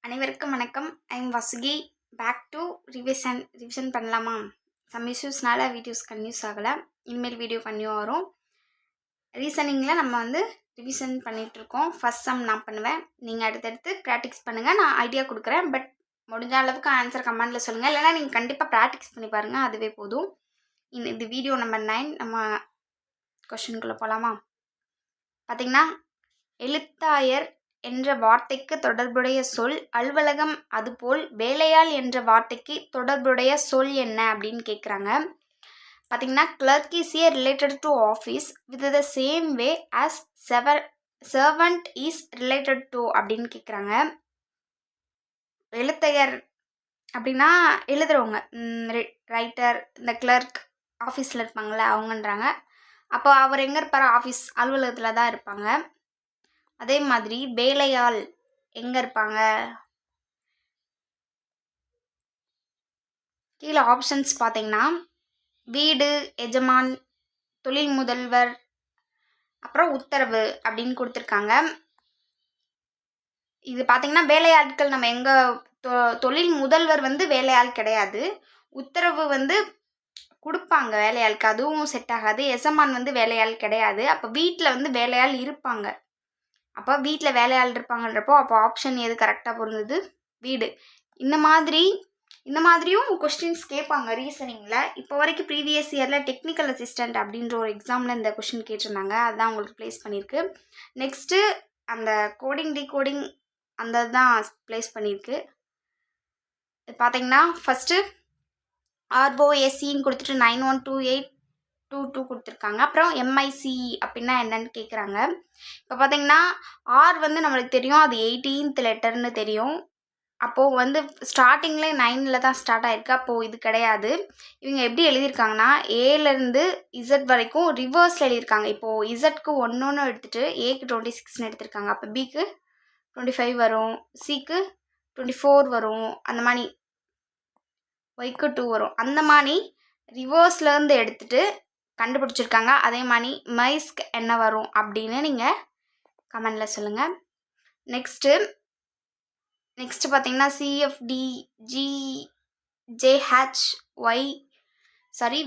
அனைவருக்கும் வணக்கம். I'm Vasuki. Back to revision பண்ணலாமா? சம் இஷ்யூஸ்னால வீடியோஸ் கன்யூஸ் ஆகலை. இனிமேல் வீடியோ கன்யூ வரும். ரீசனிங்கில் நம்ம ரிவிஷன் பண்ணிகிட்ருக்கோம். ஃபஸ்ட் சம் நான் பண்ணுவேன், நீங்கள் அடுத்தடுத்து ப்ராக்டிக்ஸ் பண்ணுங்கள். நான் ஐடியா கொடுக்குறேன், பட் முடிஞ்ச அளவுக்கு ஆன்சர் கமெண்டில் சொல்லுங்கள். இல்லைனா நீங்கள் கண்டிப்பாக ப்ராக்டிக்ஸ் பண்ணி பாருங்கள், அதுவே போதும். இது வீடியோ நம்பர் 9. நம்ம கொஷினுக்குள்ளே போகலாமா? பார்த்திங்கன்னா, எழுத்தாயர் என்ற வார்த்தைக்கு தொடர்புடைய சொல் அலுவலகம், அதுபோல் வேலையாள் என்ற வார்த்தைக்கு தொடர்புடைய சொல் என்ன அப்படின்னு கேட்குறாங்க. பார்த்தீங்கன்னா, clerk is a related to office with the same way as servant is related to அப்படின்னு கேட்குறாங்க. எழுத்தையர் அப்படின்னா எழுதுறவங்க, ரைட்டர், இந்த கிளர்க் ஆஃபீஸில் இருப்பாங்களே அவங்கன்றாங்க. அப்போ அவர் எங்கே இருப்பார்? ஆஃபீஸ் அலுவலகத்தில் தான் இருப்பாங்க. அதே மாதிரி வேலையாள் எங்கே இருப்பாங்க? கீழே ஆப்ஷன்ஸ் பார்த்தீங்கன்னா, வீடு, எஜமான், தொழில் முதல்வர், அப்புறம் உத்தரவு அப்படின்னு கொடுத்துருக்காங்க. இது பார்த்தீங்கன்னா, வேலையாட்கள் நம்ம எங்கே தொழில் முதல்வர் வேலையாள் கிடையாது. உத்தரவு கொடுப்பாங்க வேலையாளுக்கு, அதுவும் செட் ஆகாது. எஜமான் வேலையாள் கிடையாது. அப்போ வீட்டில் வேலையாள் இருப்பாங்க. அப்போ வீட்டில் வேலையாள் இருப்பாங்கன்றப்போ அப்போ ஆப்ஷன் எது கரெக்டாக பொருந்தது? வீடு. இந்த மாதிரியும் கொஸ்டின்ஸ் கேட்பாங்க ரீசனிங்கில். இப்போ வரைக்கும் ப்ரீவியஸ் இயரில் டெக்னிக்கல் அசிஸ்டண்ட் அப்படின்ற ஒரு எக்ஸாமில் இந்த கொஸ்டின் கேட்டிருந்தாங்க. அதுதான் உங்களுக்கு ப்ளேஸ் பண்ணியிருக்கு. நெக்ஸ்ட்டு அந்த கோடிங் டிகோடிங் அந்த தான் ப்ளேஸ் பண்ணியிருக்கு. பார்த்தீங்கன்னா, ஃபஸ்ட்டு ROSCன்னு கொடுத்துட்டு 912822 கொடுத்துருக்காங்க. அப்புறம் MIC அப்படின்னா என்னன்னு கேட்குறாங்க. இப்போ பார்த்தீங்கன்னா, R நம்மளுக்கு தெரியும், அது 18th லெட்டர்னு தெரியும். அப்போது ஸ்டார்டிங்கில் 9ல் தான் ஸ்டார்ட் ஆகிருக்கு. அப்போது இது கிடையாது. இவங்க எப்படி எழுதியிருக்காங்கன்னா, ஏலேருந்து Z வரைக்கும் ரிவர்ஸில் எழுதியிருக்காங்க. இப்போது இசட்க்கு 1 எடுத்துகிட்டு ஏக்கு 26ன்னு எடுத்திருக்காங்க. அப்போ பிக்கு 25 வரும், சிக்கு 24 வரும், அந்த மாதிரி ஒய்க்கு 2 வரும். அந்த மாதிரி ரிவர்ஸ்லேருந்து எடுத்துகிட்டு கண்டுபிடிச்சிருக்காங்க. அதே மாதிரி மைஸ்க்கு என்ன வரும் அப்படின்னு நீங்கள் கமெண்டில் சொல்லுங்கள். நெக்ஸ்ட்டு பார்த்தீங்கன்னா,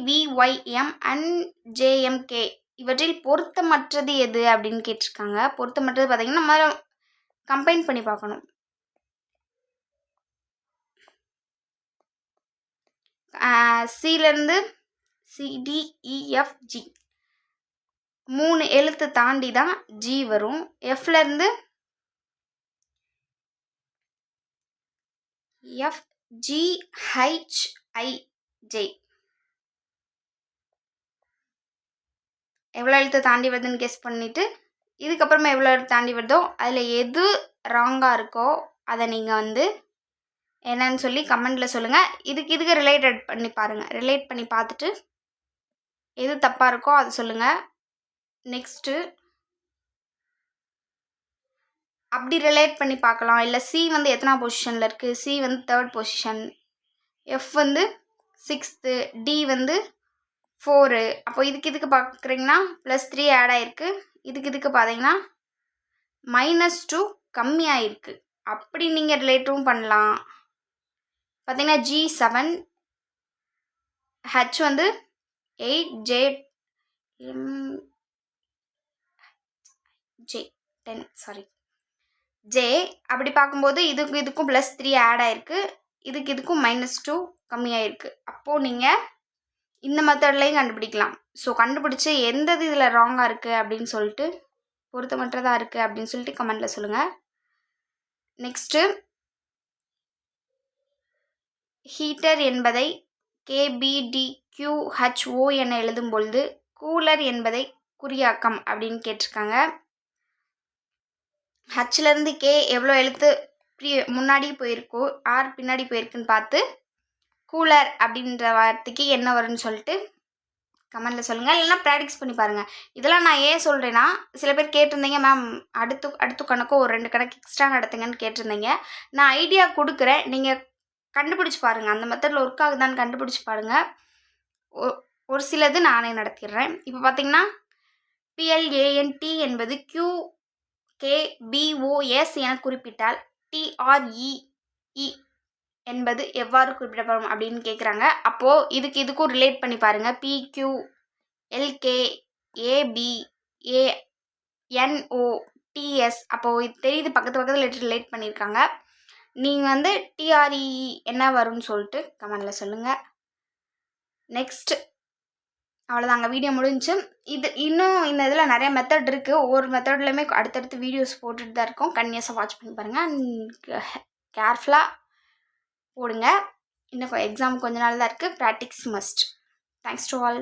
VYM அண்ட் JMK இவற்றில் பொருத்தமற்றது எது அப்படின்னு கேட்டிருக்காங்க. பொருத்தமற்றது பார்த்தீங்கன்னா, நம்ம கம்பைன் பண்ணி பார்க்கணும். சிலேருந்து CDEFG 3 எழுத்து தாண்டி தான் G வரும். Fலேருந்து FGHIJ எவ்வளோ எழுத்து தாண்டி வருதுன்னு கெஸ் பண்ணிவிட்டு இதுக்கப்புறமா எவ்வளோ எழுத்து தாண்டி வருதோ அதில் எது ராங்காக இருக்கோ அதை நீங்கள் என்னன்னு சொல்லி கமெண்டில் சொல்லுங்கள். இதுக்கு ரிலேட் பண்ணி பார்த்துட்டு எது தப்பாக இருக்கோ அதை சொல்லுங்கள். நெக்ஸ்ட்டு அப்படி ரிலேட் பண்ணி பார்க்கலாம். இல்லை சி எத்தனா பொசிஷனில் இருக்குது? C 3rd position, F 6th, D 4. அப்போ இதுக்கு பார்க்குறீங்கன்னா +3 ஆட் ஆகிருக்கு. இதுக்கு பார்த்தீங்கன்னா -2 கம்மியாகிருக்கு. அப்படி நீங்கள் ரிலேட்டும் பண்ணலாம். பார்த்தீங்கன்னா G7, H 8, J10 J. அப்படி பார்க்கும்போது இதுக்கும் +3 ஆட் ஆகிருக்கு. இதுக்கும் -2 கம்மியாகிருக்கு. அப்போது நீங்கள் இந்த மெத்தட்லையும் கண்டுபிடிக்கலாம். ஸோ கண்டுபிடிச்சி எந்த இதில் ராங்காக இருக்குது அப்படின்னு சொல்லிட்டு, பொருத்தமற்றதாக இருக்குது அப்படின்னு சொல்லிட்டு கமெண்டில் சொல்லுங்கள். நெக்ஸ்ட்டு ஹீட்டர் என்பதை KBDQHO என எழுதும் பொழுது கூலர் என்பதை குறியாக்கம் அப்படின்னு கேட்டிருக்காங்க. ஹச்லேருந்து K எவ்வளோ எழுத்து முன்னாடி போயிருக்கோ, R பின்னாடி போயிருக்குன்னு பார்த்து கூலர் அப்படின்ற வார்த்தைக்கு என்ன வரும்னு சொல்லிட்டு கமெண்டில் சொல்லுங்கள். இல்லைனா ப்ராக்டிஸ் பண்ணி பாருங்கள். இதெல்லாம் நான் ஏன் சொல்கிறேன்னா, சில பேர் கேட்டிருந்தீங்க, மேம் அடுத்த கணக்கோ ஒரு 2 கணக்கு எக்ஸ்ட்ரா நடத்துங்கன்னு கேட்டிருந்தீங்க. நான் ஐடியா கொடுக்குறேன், நீங்கள் கண்டுபிடிச்சி பாருங்கள். அந்த மெத்தடில் ஒர்க் ஆகுதான்னு கண்டுபிடிச்சி பாருங்கள். ஒரு சிலது நானே நடத்திடுறேன். இப்போ பார்த்தீங்கன்னா, PLANT என்பது QKBOS என குறிப்பிட்டால் TREE என்பது எவ்வாறு குறிப்பிடப்படும் அப்படின்னு கேட்குறாங்க. அப்போது இதுக்கும் ரிலேட் பண்ணி பாருங்கள். PQ LK AB ANO TS. அப்போது இது தெரியுது, பக்கத்தில் ரிலேட் பண்ணியிருக்காங்க. நீங்கள் வந்து TREE என்ன வரும்னு சொல்லிட்டு கமெண்டில் சொல்லுங்கள். நெக்ஸ்ட் அவ்வளோதாங்க, வீடியோ முடிஞ்சு. இன்னும் இந்த இதில் நிறைய மெத்தட் இருக்குது. ஒவ்வொரு மெத்தட்லையுமே அடுத்தடுத்து வீடியோஸ் போட்டுட்டு தான் இருக்கோம். கன்டினியூஸாக வாட்ச் பண்ணி பாருங்கள். கேர்ஃபுல்லாக போடுங்க. இன்னும் எக்ஸாம் கொஞ்ச நாள் தான் இருக்குது. Practice must. Thanks to all.